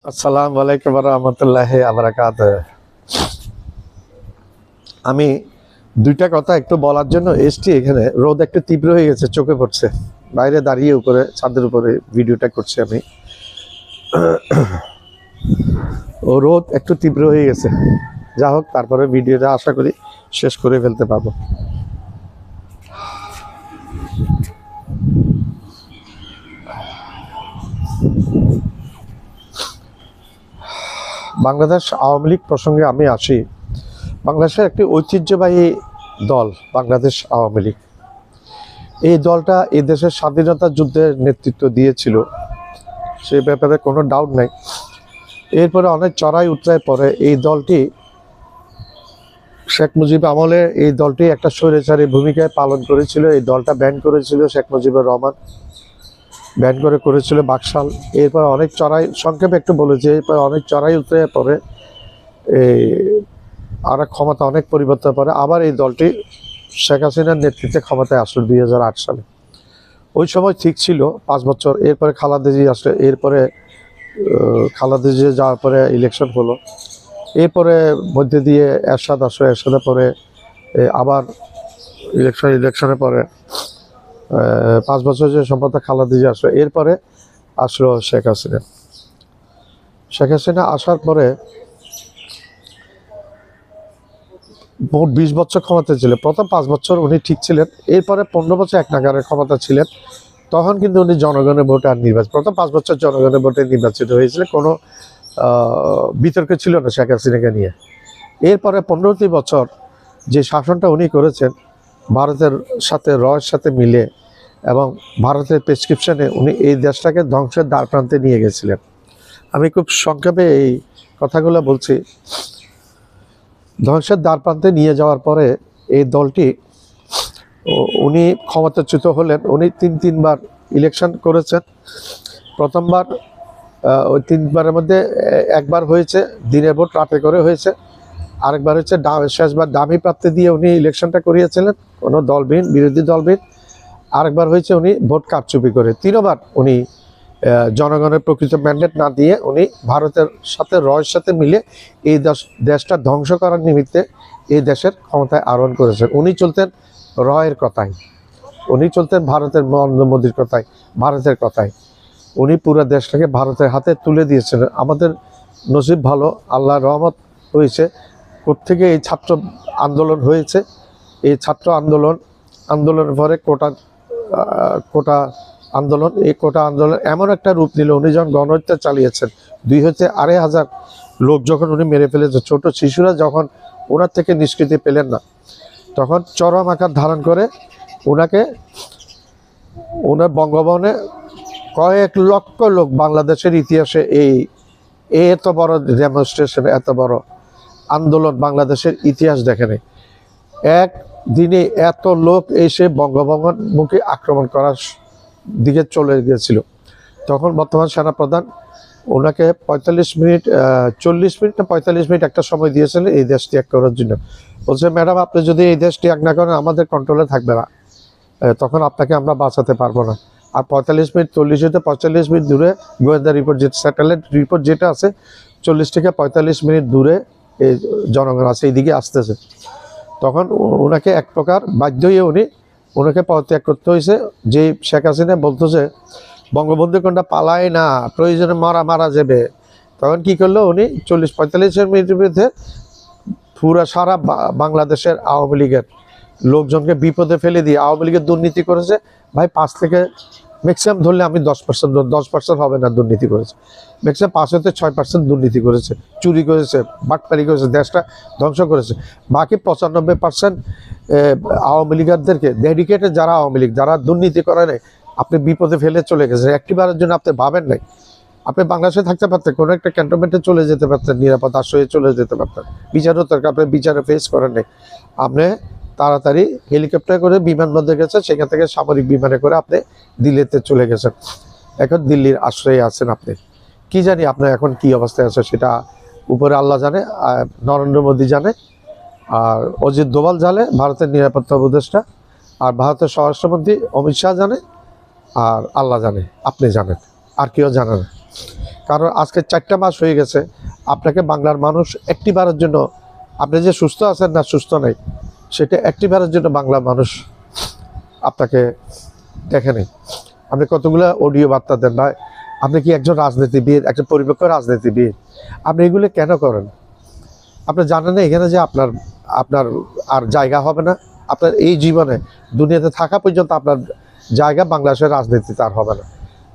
আসসালামু আলাইকুম রহমতুল্লাহি আবরাকাতুহ। আমি দুইটা কথা একটু বলার জন্য এসছি এখানে। রোদ একটু তীব্র হয়ে গেছে, চোখে পড়ছে। বাইরে দাঁড়িয়ে উপরে ছাদের উপরে ভিডিওটা করছি আমি। ও রোদ একটু তীব্র হয়ে গেছে, যা হোক তারপরে ভিডিওটা আশা করি শেষ করে ফেলতে পারবো। বাংলাদেশ আওয়ামী লীগ প্রসঙ্গে আমি আসি। বাংলাদেশের একটি ঐতিহ্যবাহী দল বাংলাদেশ আওয়ামী লীগ। এই দলটা এই দেশের স্বাধীনতা যুদ্ধের নেতৃত্ব দিয়েছিল, সে ব্যাপারে কোনো ডাউট নাই। এরপরে অনেক চড়াই উতরাই পরে এই দলটি শেখ মুজিব আমলে এই দলটি একটা স্বৈরাচারী ভূমিকায় পালন করেছিল। এই দলটা ব্যান করেছিল শেখ মুজিবুর রহমান, ব্যান করেছিল বাকশাল। এরপর অনেক চড়াই, সংক্ষেপে একটু বলেছি, এরপর অনেক চড়াই উতরাই পরে এই আর ক্ষমতা অনেক পরিবর্তন পরে আবার এই দলটি শেখ হাসিনার নেতৃত্বে ক্ষমতায় আসলো 2008 সালে। ওই সময় ঠিক ছিল 5 বছর। এরপরে খালেদা জিয়া আসলো, এরপরে খালেদা জিয়া যাওয়ার পরে ইলেকশন হলো। এরপরে মধ্যে দিয়ে এরশাদ আসলো, এরশাদের পরে আবার ইলেকশনের পরে 5 বছর যে সম্পর্কে খালেদা জিয়া আসলো। এরপরে আসলো শেখ হাসিনা। শেখ হাসিনা আসার পরে মোট 20 বছর ক্ষমতা ছিল। প্রথম 5 বছর উনি ঠিক ছিলেন, এরপরে 15 বছর এক নাগারে ক্ষমতা ছিলেন। তখন কিন্তু উনি জনগণের ভোটে আর নির্বাচিত, প্রথম 5 বছর জনগণের ভোটে নির্বাচিত হয়েছিল, কোনো বিতর্ক ছিল না শেখ হাসিনাকে নিয়ে। এরপরে 15টি বছর যে শাসনটা উনি করেছেন ভারতের সাথে রয়ের সাথে মিলে এবং ভারতের প্রেসক্রিপশনে উনি এই দেশটাকে ধ্বংসের দ্বার প্রান্তে নিয়ে গেছিলেন। আমি খুব সংক্ষেপে এই কথাগুলো বলছি। ধ্বংসের দ্বার প্রান্তে নিয়ে যাওয়ার পরে এই দলটি উনি ক্ষমতাচ্যুত হলেন। উনি তিনবার ইলেকশন করেছেন। প্রথমবার ওই 3বারের মধ্যে একবার হয়েছে দিনের ভোট, রাতে করে হয়েছে। আরেকবার হচ্ছে শেষবার দামি প্রার্থী দিয়ে উনি ইলেকশনটা করিয়েছিলেন, কোনো দলবিহীন, বিরোধী দলবিহীন। আরেকবার হয়েছে উনি ভোট কারচুপি করে। 3বার উনি জনগণের প্রকৃত ম্যান্ডেট না দিয়ে উনি ভারতের সাথে রয়ের সাথে মিলে এই দেশটা ধ্বংস করার নিমিত্তে এই দেশের ক্ষমতায় আরোহণ করেছেন। উনি চলতেন রয়ের কথায়, উনি চলতেন ভারতের নরেন্দ্র মোদীর কথায়, ভারতের কথায়। উনি পুরো দেশটাকে ভারতের হাতে তুলে দিয়েছিলেন। আমাদের নসিব ভালো, আল্লাহর রহমত হয়েছে। কোত্থেকে এই ছাত্র আন্দোলন হয়েছে। এই ছাত্র আন্দোলনের পরে কোটা আন্দোলন, এই কোটা আন্দোলন এমন একটা রূপ নিল, উনি যখন গণহত্যা চালিয়েছেন, 2,500 লোক যখন উনি মেরে ফেলেছে, ছোট শিশুরা যখন ওনার থেকে নিষ্কৃতি পেলেন না, তখন চরম আকার ধারণ করে ওনার বঙ্গভবনে কয়েক লক্ষ লোক, বাংলাদেশের ইতিহাসে এত বড় ডেমনস্ট্রেশন, এত বড় আন্দোলন বাংলাদেশের ইতিহাস দেখেনি। এক দিনে এত লোক এসে বঙ্গভবন মুখে আক্রমণ করার দিকে চলে গিয়েছিল। তখন বর্তমান সেনাপ্রধান ওনাকে 40 মিনিট না 45 মিনিট একটা সময় দিয়েছিলেন এই দেশ ত্যাগ করার জন্য। বলছে, ম্যাডাম আপনি যদি এই দেশ ত্যাগ না করেন আমাদের কন্ট্রোলে থাকবে না, তখন আপনাকে আমরা বাঁচাতে পারবো না। আর 45 মিনিট 40 হতে 45 মিনিট দূরে গোয়েন্দা রিপোর্ট, যেটা স্যাটেলাইট রিপোর্ট যেটা আছে, 40 থেকে 45 মিনিট দূরে এই জনগণ আছে, এইদিকে আসতেছে। তখন ওনাকে এক প্রকার বাধ্য হয়ে ওনাকে পদত্যাগ করতে হয়েছে। যে শেখ হাসিনা বলতেছে বঙ্গবন্ধু কোনটা পালায় না, প্রয়োজনে মারা যাবে। তখন কি করলো উনি 40-45 মিনিটের মধ্যে পুরা সারা বাংলাদেশের আওয়ামী লীগের লোকজনকে বিপদে ফেলে দিয়ে, আওয়ামী লীগের দুর্নীতি করেছে ভাই 5 থেকে ম্যাক্সিমাম ধরলে আমি 10% হবে না দুর্নীতি করেছে, ম্যাক্সিমাম 5 হতে 6% দুর্নীতি করেছে, চুরি করেছে, বাটপারি করেছে, দেশটা ধ্বংস করেছে। বাকি 95% আওয়ামী লীগারদেরকে ডেডিকেটেড, যারা আওয়ামী লীগ, যারা দুর্নীতি করে নেই, আপনি বিপদে ফেলে চলে গেছেন। একটিবারের জন্য আপনি ভাবেন নাই আপনি বাংলাদেশে থাকতে পারতেন, কোনো একটা ক্যান্টনমেন্টে চলে যেতে পারতেন, নিরাপদ আশ্রয়ে চলে যেতে পারতেন। বিচারও দরকার, আপনি বিচারে ফেস করেন নাই। আপনি তাড়াতাড়ি হেলিকপ্টার করে বিমানবন্দরে গেছেন, সেখান থেকে সামরিক বিমানে করে আপনি দিল্লিতে চলে গেছেন। এখন দিল্লির আশ্রয়ে আছেন আপনি। কি জানি আপনার এখন কি অবস্থায় আছে, সেটা উপরে আল্লাহ জানে, নরেন্দ্র মোদী জানে, আর অজিত দোভাল জানে, ভারতের নিরাপত্তা উপদেষ্টা, আর ভারতের স্বরাষ্ট্রমন্ত্রী অমিত শাহ জানে, আর আল্লাহ জানে, আপনি জানেন, আর কেউ জানে না। কারণ আজকে 4টা মাস হয়ে গেছে আপনাকে বাংলার মানুষ একটিবারের জন্য, আপনি যে সুস্থ আছেন না সুস্থ নেই সেটা একটিবারের জন্য বাংলার মানুষ আপনাকে দেখেনি। আপনি কতগুলো অডিও বার্তা দেন ভাই, আপনি কি একজন রাজনীতিবিদ, একজন পরিপক্ক রাজনীতিবিদ? আপনি এগুলো কেন করেন? আপনি জানেন না এখানে যে আপনার আপনার আর জায়গা হবে না, আপনার এই জীবনে দুনিয়াতে থাকা পর্যন্ত আপনার জায়গা বাংলাদেশের রাজনীতিতে আর হবে না।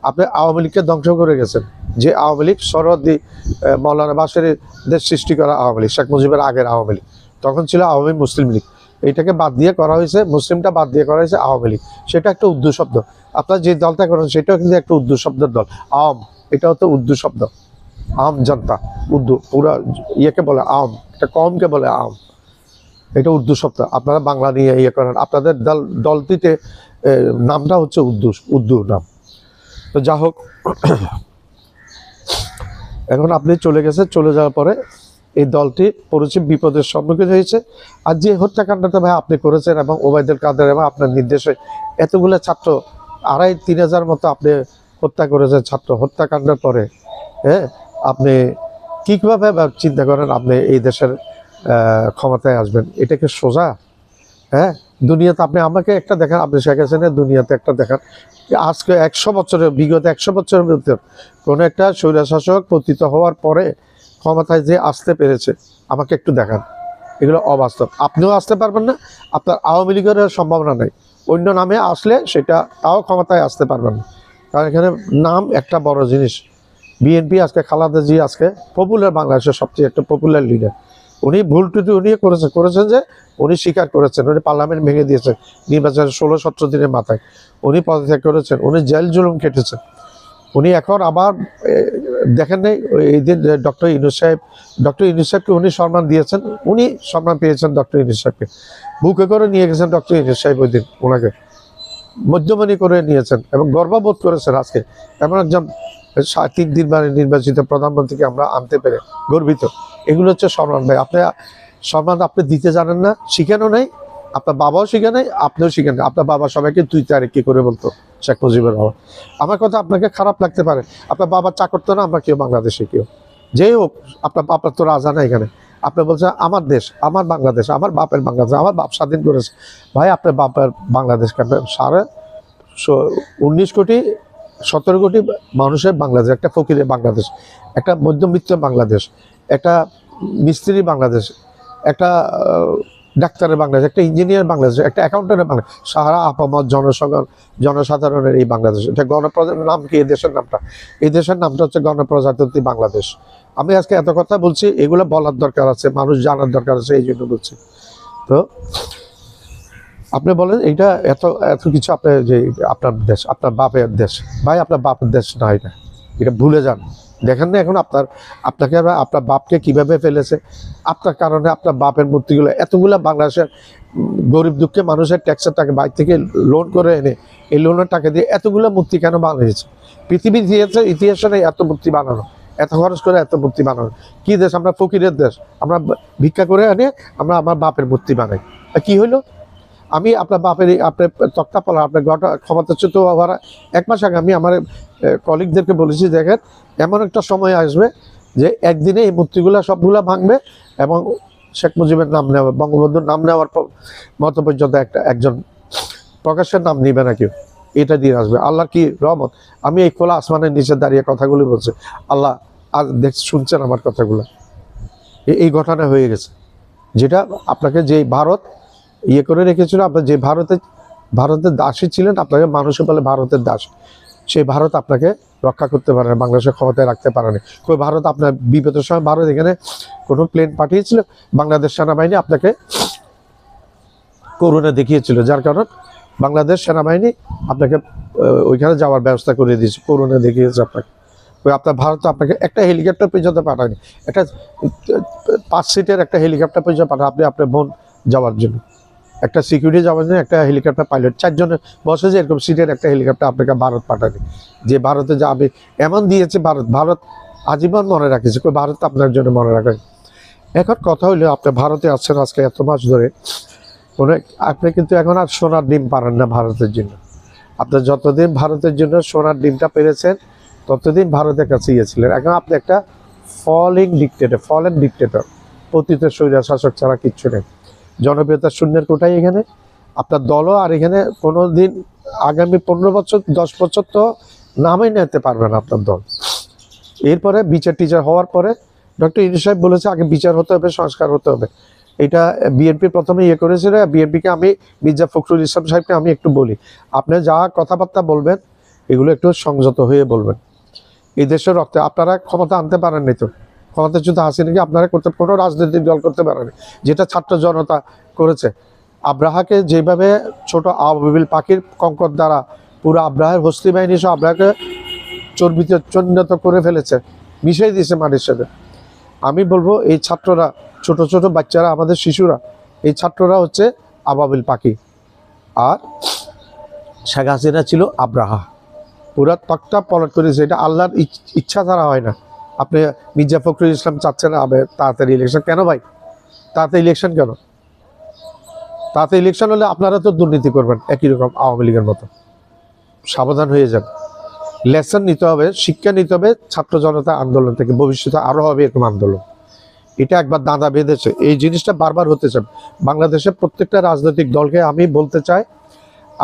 আপনি আওয়ামী লীগকে ধ্বংস করে গেছেন, যে আওয়ামী লীগ সরহদ্দি মৌলানা বাশারের সৃষ্টি করা আওয়ামী লীগ, শেখ মুজিবের আগের আওয়ামী লীগ, তখন ছিল আওয়ামী মুসলিম লীগ, এইটাকে বাদ দিয়ে করা হয়েছে, মুসলিমটা বাদ দিয়ে করা হয়েছে আওয়ামী লীগ। সেটা একটা উর্দু শব্দ। আপনার যে দলটা করেন সেটাও কিন্তু একটা উর্দু শব্দের দল, আওয়াম, এটাও তো উর্দু শব্দ। আম জনতা, উর্দু পুরা ইয়েকে বলে আম, এটা কমকে বলে আম, এটা উর্দু শব্দ। আপনারা বাংলা নিয়ে ইয়ে করেন, আপনাদের দলটিতে নামটা হচ্ছে উর্দু নাম। তো যা হোক, এখন আপনি চলে গেছেন, চলে যাওয়ার পরে এই দলটি পড়েছে বিপদের সম্মুখীন হয়েছে। আর যে হত্যাকাণ্ডটা ভাই আপনি করেছেন এবং ওবায়দুল কাদের এবং আপনার নির্দেশে এতগুলো ছাত্র 2,500-3,000 মতো আপনি হত্যা করেছেন ছাত্র, হত্যাকাণ্ডের পরে হ্যাঁ আপনি কীভাবে চিন্তা করেন আপনি এই দেশের ক্ষমতায় আসবেন? এটা কি সোজা? হ্যাঁ, দুনিয়াতে আপনি আমাকে একটা দেখান, আপনি শেখ হাসিনার দুনিয়াতে একটা দেখান, আজকে 100 বছরের, বিগত 100 বছরের ভিতর কোনো একটা স্বৈরশাসক পতিত হওয়ার পরে ক্ষমতায় যে আসতে পেরেছে, আমাকে একটু দেখান। এগুলো অবাস্তব। আপনিও আসতে পারবেন না, আপনার আওয়ামী লীগের সম্ভাবনা নেই। অন্য নামে আসলে সেটা তাও ক্ষমতায় আসতে পারবেন না, কারণ এখানে নাম একটা বড় জিনিস। বিএনপি আজকে খালেদা জি আজকে পপুলার, বাংলাদেশের সবচেয়ে একটা পপুলার লিডার। উনি ভুল টুটি উনি করেছেন যে উনি স্বীকার করেছেন, উনি পার্লামেন্ট ভেঙে দিয়েছেন নির্বাচনের 16-17 দিনের মাথায়, উনি পদত্যাগ করেছেন, উনি জেল জুলুম কেটেছেন। উনি এখন আবার দেখেন নাই এই দিন ডক্টর ইউনূস সাহেবকে উনি সম্মান দিয়েছেন, উনি সম্মান পেয়েছেন ডক্টর ইউনূস সাহেবকে, বুকে করে নিয়ে গেছেন ডক্টর ইউনূস সাহেব, ওই দিন ওনাকে মধ্যমণি করে নিয়েছেন এবং গর্ববোধ করেছেন। আজকে এমন একজন 3 বারে নির্বাচিত প্রধানমন্ত্রীকে আমরা আনতে পেরে গর্বিত। এগুলো হচ্ছে সম্মান ভাই। আপনি সম্মান আপনি দিতে জানেন না, শিখানো নাই, আপনার বাবাও শিখে নাই, আপনিও শিখেন না। আপনার বাবা সবাইকে তুই তারে কি করে বলতো, শেখ মুজিবুর রহমান। আমার কথা আপনাকে খারাপ লাগতে পারে, আপনার বাবার চাকর তো না আমরা কেউ, বাংলাদেশে কেউ, যেই হোক আপনার বাবার তো রাজা না এখানে। আপনি বলছেন আমার দেশ, আমার বাংলাদেশ, আমার বাপের বাংলাদেশ, আমার বাপ স্বাধীন করেছে। ভাই আপনার বাপের বাংলাদেশ কেন? 19 কোটি 17 কোটি মানুষের বাংলাদেশ, একটা ফকিরের বাংলাদেশ, একটা মধ্যবিত্ত বাংলাদেশ, একটা মিস্ত্রি বাংলাদেশ, একটা ডাক্তারের বাংলাদেশ, একটা ইঞ্জিনিয়ার বাংলাদেশ, একটা অ্যাকাউন্টেন্টের বাংলাদেশ, সাহারা আপামত জনসাধারণের এই বাংলাদেশ। এটা গণপ্রজাতন্ত্রী নাম কি এই দেশের নামটা? এই দেশের নামটা হচ্ছে গণপ্রজাতন্ত্রী বাংলাদেশ। আমি আজকে এত কথা বলছি, এগুলো বলার দরকার আছে, মানুষ জানার দরকার আছে, এই জন্য বলছি। তো আপনি বলেন এইটা এত কিছু, আপনার যে আপনার দেশ, আপনার বাপের দেশ, ভাই আপনার বাপের দেশ না, এটা ভুলে যান। দেখেন না এখন আপনাকে আপনার বাপকে কিভাবে ফেলেছে, আপনার কারণে আপনার বাপের মূর্তিগুলো, এতগুলো বাংলাদেশের গরিব দুঃখে মানুষের ট্যাক্সের টাকা বাইরে থেকে লোন করে এনে এই লোনের টাকা দিয়ে এতগুলো মূর্তি কেন বানিয়েছে? পৃথিবীর ইতিহাসে নেই এত মূর্তি বানানো, এত খরচ করে এত মূর্তি বানানো। কি দেশ আমরা? ফকিরের দেশ। আমরা ভিক্ষা করে এনে আমরা আমার বাপের মূর্তি বানাই। কি হইলো? আমি আপনার বাপের আপনার তক্তা পালা আপনার ক্ষমতাচ্যুত হওয়ার 1 মাস আগে আমি আমার কলিগদেরকে বলেছি, দেখেন এমন একটা সময় আসবে যে একদিনে এই মূর্তিগুলো সবগুলা ভাঙবে এবং শেখ মুজিবের নাম নেওয়া, বঙ্গবন্ধুর নাম নেওয়ার মতো পর্যন্ত একজন প্রকাশের নাম নিবে না কেউ। এটা দিয়ে আসবে। আল্লাহর কি রহমত, আমি এই খোলা আসমানের নিচে দাঁড়িয়ে কথাগুলি বলছি, আল্লাহ আর শুনছেন আমার কথাগুলো। এই ঘটনা হয়ে গেছে, যেটা আপনাকে যে ভারত ইয়ে করে রেখেছিল, আপনার যে ভারতের দাসী ছিলেন, আপনাকে মানুষে বলে ভারতের দাস, সেই ভারত আপনাকে রক্ষা করতে পারে না, বাংলাদেশের ক্ষমতায় রাখতে পারেনি। কই ভারত আপনার বিপদের সময় ভারত এখানে কোনো প্লেন পাঠিয়েছিল? বাংলাদেশ সেনাবাহিনী আপনাকে করুণা দেখিয়েছিল, যার কারণ বাংলাদেশ সেনাবাহিনী আপনাকে ওইখানে যাওয়ার ব্যবস্থা করে দিয়েছে, করুণা দেখিয়েছে আপনাকে। ওই আপনার ভারত আপনাকে একটা হেলিকপ্টার পর্যন্ত পাঠায়নি, একটা 5 সিটের একটা হেলিকপ্টার পর্যন্ত পাঠায় আপনার বোন যাওয়ার জন্য, একটা সিকিউরিটি যাওয়ার জন্য একটা হেলিকপ্টার পাইলট 4 জনের বসে যে এরকম সিটের একটা হেলিকপ্টার আপনাকে ভারত পাঠায়নি। যে ভারতে যাবে এমন দিয়েছে, ভারত আজীবন মনে রাখেছে, কই ভারত আপনার জন্য মনে রাখে। এখন কথা হইলো আপনি ভারতে আছেন আজকে এত মাস ধরে, আপনি কিন্তু এখন আর সোনার ডিম পারেন না ভারতের জন্য। আপনি যতদিন ভারতের জন্য সোনার ডিমটা পেরেছেন, ততদিন ভারতের কাছে ছিলেন। এখন আপনি একটা ফলেন ডিক্টেটর, পতিত স্বৈরা শাসক ছাড়া কিচ্ছু নেই। জনপ্রিয়তা শূন্যের কোটাই এখানে। আপনার দলও আর এখানে কোনো দিন আগামী 15 বছর 10 বছর তো নামই নিতে পারবে না আপনার দল। এরপরে টিচার হওয়ার পরে ডক্টর ইউনূস সাহেব বলেছে আগে বিচার হতে হবে, সংস্কার হতে হবে। এটা বিএনপি প্রথমে করেছিল। বিএনপিকে আমি, মির্জা ফখরুল ইসলাম সাহেবকে আমি একটু বলি, আপনি যা কথাবার্তা বলবেন এগুলো একটু সংযত হয়ে বলবেন। এই দেশের রক্তে আপনারা ক্ষমতা আনতে পারেননি, তো ক্ষমতা যদি হাসিনাকে আপনারা কোনো রাজনৈতিক দল করতে পারেনি, যেটা ছাত্র জনতা করেছে। আব্রাহাকে যেভাবে ছোট আবাবিল পাখির কঙ্কর দ্বারা পুরো আব্রাহের হস্তি বাহিনী সহ আব্রাহাকে চর্বিতে চন্নত করে ফেলেছে, মিশিয়ে দিয়েছে মাটির সাথে। আমি বলবো এই ছাত্ররা, ছোট ছোট বাচ্চারা, আমাদের শিশুরা, এই ছাত্ররা হচ্ছে আবাবিল পাখি। আর শেখ হাসিনা ছিল আব্রাহা, পুরা তক্তা পলট করেছে। এটা আল্লাহর ইচ্ছা ছাড়া হয় না। আপনি মির্জা ফখরুল ইসলাম চাচ্ছেন তাড়াতাড়ি ইলেকশন, কেন ভাই? তাড়াতাড়ি ইলেকশন কেন? তাড়াতাড়ি ইলেকশন হলে আপনারা তো দুর্নীতি করবেন একই রকম আওয়ামী লীগের মতো। সাবধান হয়ে যান। লেসন নিতে হবে, শিক্ষা নিতে হবে ছাত্র জনতা আন্দোলন থেকে। ভবিষ্যতে আরও হবে এরকম আন্দোলন। এটা একবার দাঁড়া বেঁধেছে, এই জিনিসটা বারবার হতে চান। বাংলাদেশের প্রত্যেকটা রাজনৈতিক দলকে আমি বলতে চাই,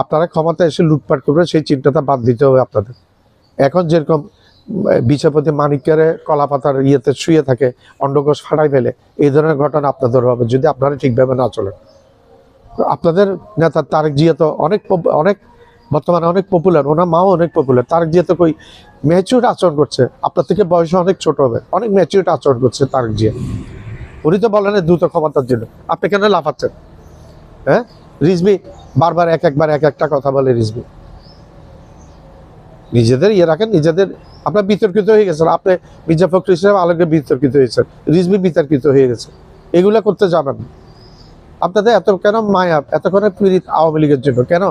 আপনারা ক্ষমতা এসে লুটপাট করবেন সেই চিন্তাটা বাদ দিতে হবে আপনাদের। এখন যেরকম বিচারপতি মানিকের কলাপাতার ইয়েতে শুয়ে থাকে, অন্ডকোষ ফাটাই ফেলে, এই ধরনের ঘটনা আপনাদের হবে যদি আপনারা ঠিকভাবে না চলেন। আপনাদের নেতা তারেক জিয়া তো অনেক বর্তমানে অনেক পপুলার, ওনার মাও অনেক পপুলার। তারেক জিয়া তো কই ম্যাচিউর আচরণ করছে, আপনার থেকে বয়সে অনেক ছোট হবে, অনেক ম্যাচিউর আচরণ করছে তারেক জিয়া। উনি তো বলেন দ্রুত ক্ষমতার জন্য, আপনি কেন লাফাচ্ছেন? হ্যাঁ, রিজভি বারবার একবার এক একটা কথা বলে। রিজভি নিজেদের রাখেন, নিজেদের। আপনার বিতর্কিত হয়ে গেছেন, আপনি মির্জা ফখরুল ইসলাম আলোকে বিতর্কিত হয়েছেন, রিজভি বিতর্কিত হয়ে গেছে। এগুলা করতে যাবেন। আপনাদের এত কেন মায়া, এতক্ষণ পীড়িত আওয়ামী লীগের জন্য কেন?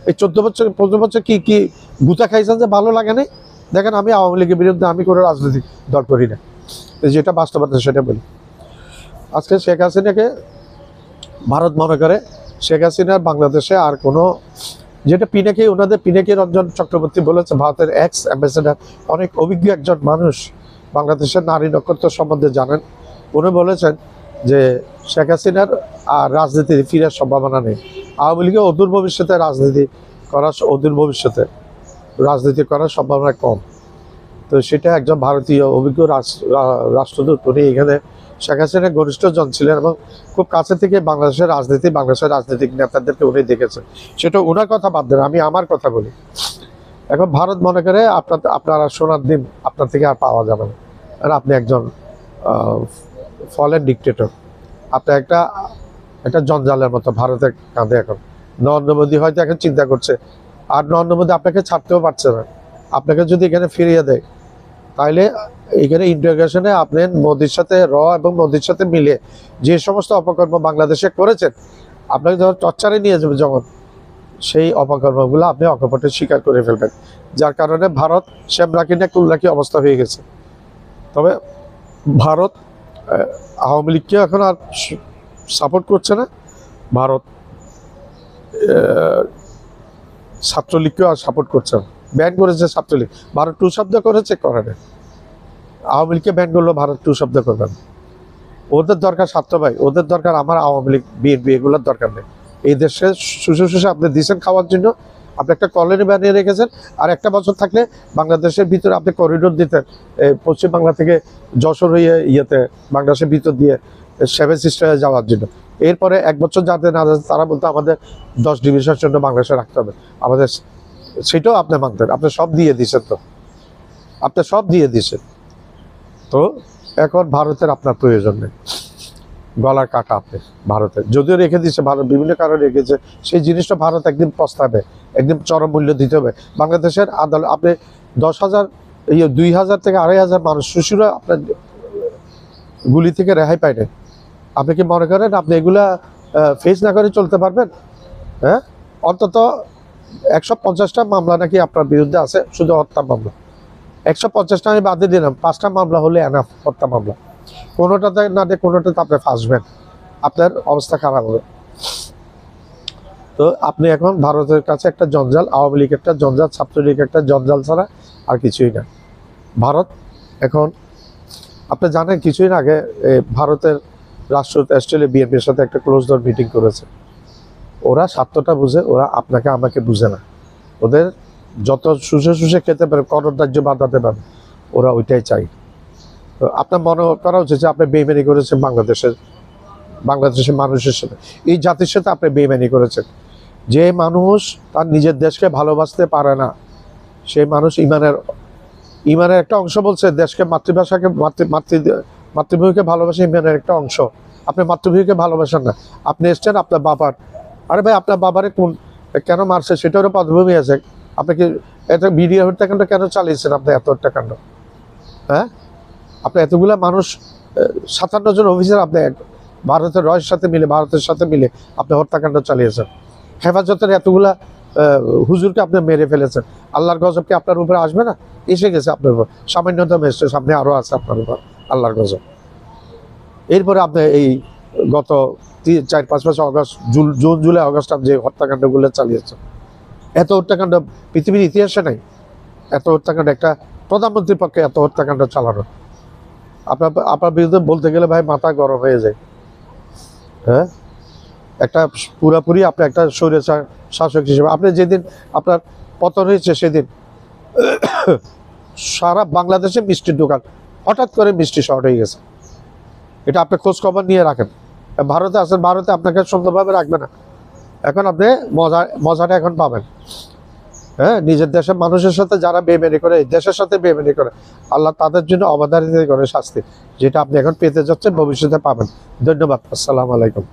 এই 14 বছর 15 বছর কি গুতা খাইছেন যে ভালো লাগে না? দেখেন, আমি আওয়ামী লীগের বিরুদ্ধে আমি কোনো রাজনৈতিক দল করি না, যেটা বাস্তবতা সেটা বলি। আজকে শেখ হাসিনাকে ভারত মনে করে, শেখ হাসিনার বাংলাদেশে আর কোনো, যেটা পিনাকি রঞ্জন চক্রবর্তী বলেছে, ভারতের এক্স অ্যাম্বাসেডার, অনেক অভিজ্ঞ একজন মানুষ, বাংলাদেশের নারী নক্ষত্র সম্বন্ধে জানেন। উনি বলেছেন যে শেখ হাসিনার আর রাজনীতি ফিরার সম্ভাবনা নেই। আওয়ামী লীগের অদূর ভবিষ্যতে রাজনীতি করার সম্ভাবনা কম। তো সেটা একজন ভারতীয় অভিজ্ঞ রাষ্ট্রদূত, উনি এখানে শেখ হাসিনার ঘনিষ্ঠ জন ছিলেন এবং খুব কাছে থেকে বাংলাদেশের রাজনৈতিক নেতাদেরকে উনি দেখেছেন। সেটা ওনার কথা বাদ দেন, আমি আমার কথা বলি। এখন ভারত মনে করে আপনারা সোনার ডিম আপনার থেকে আর পাওয়া যাবে না, আর আপনি একজন ফলেন ডিক্টেটর। আপনার একটা জঞ্জালের মতো ভারতের কাঁধে। এখন নরেন্দ্র মোদী হয়তো এখন চিন্তা করছে, আর নরেন্দ্র মোদী আপনাকে ছাড়তেও পারছে না। আপনাকে যদি এখানে ফিরিয়ে দেয়, তাহলে এখানে ইন্টিগ্রেশনে আপনি মোদির সাথে এবং মোদির সাথে মিলে যে সমস্ত অপকর্ম বাংলাদেশে করেছেন, আপনাকে যখন টর্চারে নিয়ে যাবে, যখন সেই অপকর্মগুলো আপনি অকপটে স্বীকার করে ফেলবেন, যার কারণে ভারত শ্যামরাকি না কুলরাকি অবস্থা হয়ে গেছে। তবে ভারত আওয়ামী লীগকে এখন আর সাপোর্ট করছে না, ভারত ছাত্রলীগকেও আর সাপোর্ট করছে না। ব্যান করেছে ছাত্রলীগ, ভারত টু শব্দ করেছে, করে না। আওয়ামী লীগকে ব্যান করলো, ভারত টু শব্দ করবেন। ওদের দরকার ছাত্র ভাই, ওদের দরকার আমার আওয়ামী লীগ বিএনপি, এগুলোর দরকার নেই। এই দেশে শুষে আপনি দিচ্ছেন খাওয়ার জন্য, আপনি একটা কলোনি বানিয়ে রেখেছেন। আর একটা বছর থাকলে বাংলাদেশের ভিতরে আপনি করিডোর দিতেন, পশ্চিম বাংলা থেকে যশোর হয়ে বাংলাদেশের ভিতর দিয়ে 7 সিস্টারে যাওয়ার জন্য। এরপরে 1 বছর যাতে না যাচ্ছে, তারা বলতো আমাদের 10 ডিভিশনের জন্য বাংলাদেশে রাখতে হবে আমাদের, সেটাও আপনি মানতেন। আপনি সব দিয়ে দিয়েছেন, তো এখন ভারতের আপনার প্রয়োজন নেই। গলার কাটা আপনি ভারতের, যদিও রেখে দিচ্ছে ভারত, বিভিন্ন কারণে রেখেছে, সেই জিনিসটা ভারত একদিন পস্তাবে, একদিন চরম মূল্য দিতে হবে। বাংলাদেশের আদালত আপনি 10,000 2,000 থেকে 2,500 মানুষ শিশুরা আপনার গুলি থেকে রেহাই পায় না। আপনি কি মনে করেন আপনি এগুলা ফেস না করে চলতে পারবেন? হ্যাঁ, অন্তত 150টা মামলা নাকি আপনার বিরুদ্ধে আছে, শুধু হত্যা মামলা। 150টা আমি বাদে দিলাম, 5টা মামলা হলে এনাফ, হত্যা মামলা। কোনোটাতে না দিয়ে কোনোটাতে আপনি ফাঁসবেন, আপনার অবস্থা খারাপ হবে। তো আপনি এখন ভারতের কাছে একটা জঞ্জাল, আওয়ামী লীগ একটা জঞ্জাল, ছাত্রলীগ একটা জঞ্জাল ছাড়া আর কিছুই না। ভারত এখন আপনি জানেন কিছুদিন আগে ভারতের রাষ্ট্রদূত অস্ট্রেলিয়া বিএনপির সাথে একটা ক্লোজ ডোর মিটিং করেছে। ওরা স্বার্থটা বুঝে, ওরা আপনাকে আমাকে বুঝে না। ওদের যত শুষে শুষে খেতে পারে, করদাহ্য বাঁধাতে পারে, ওরা ওইটাই চাই। তো আপনার মনে করা উচিত যে আপনি বেইমানি করেছেন বাংলাদেশের মানুষের সাথে, এই জাতির সাথে আপনি বেইমানি করেছেন। যে মানুষ তার নিজের দেশকে ভালোবাসতে পারে না, সেই মানুষ ইমানের একটা অংশ বলছে, দেশকে মাতৃভাষাকে মাতৃভূমিকে ভালোবাসে ইমানের একটা অংশ। আপনি মাতৃভূমিকে ভালোবাসেন না, আপনি এসছেন আপনার বাবার, আরে ভাই আপনার বাবারে কেন মারছে সেটারও পদভূমি আছে। আপনি কি এত ভিডিও হত্যাকাণ্ড কেন চালিয়েছেন? আপনি এত হত্যাকাণ্ড, হ্যাঁ? আপনি এতগুলা মানুষ, 57 জন অফিসার আপনি ভারতের সাথে মিলে আপনি হত্যাকাণ্ড চালিয়েছেন। হেফাজতের এতগুলা হুজুরকে আপনি মেরে ফেলেছেন। আল্লাহর গজব কি আপনার উপরে আসবে না? এসে গেছে আপনার উপর, সামান্যতম এসছে, সামনে আরও আছে আপনার উপর আল্লাহর গজব। এরপরে আপনি এই গত 4-5 মাস জুন জুলাই আগস্ট যে হত্যাকাণ্ডগুলো চালিয়েছেন, এত হত্যাকাণ্ড পৃথিবীর ইতিহাসে নাই। এত হত্যাকাণ্ড, একটা প্রধানমন্ত্রীর পক্ষে এত হত্যাকাণ্ড চালানো, আপনার বিরুদ্ধে বলতে গেলে ভাই মাথা গরম হয়ে যায়। হ্যাঁ, একটা পুরাপুরি আপনি একটা স্বৈরাচার শাসক হিসেবে, আপনি যেদিন আপনার পতন হয়েছে সেদিন সারা বাংলাদেশে মিষ্টির দোকান হঠাৎ করে মিষ্টি শর্ট হয়ে গেছে। এটা আপনি খোঁজ খবর নিয়ে রাখেন। ভারতে আছেন, ভারতে আপনাকে সুন্দরভাবে রাখবে না। এখন আপনি মজাটা এখন পাবেন। হ্যাঁ, নিজের দেশের মানুষের সাথে যারা বেইমানি করে, দেশের সাথে বেইমানি করে, আল্লাহ তাদের জন্য অবধারিত করে শাস্তি, যেটা আপনি এখন পেতে যাচ্ছেন, ভবিষ্যতে পাবেন। ধন্যবাদ। আসসালামু আলাইকুম।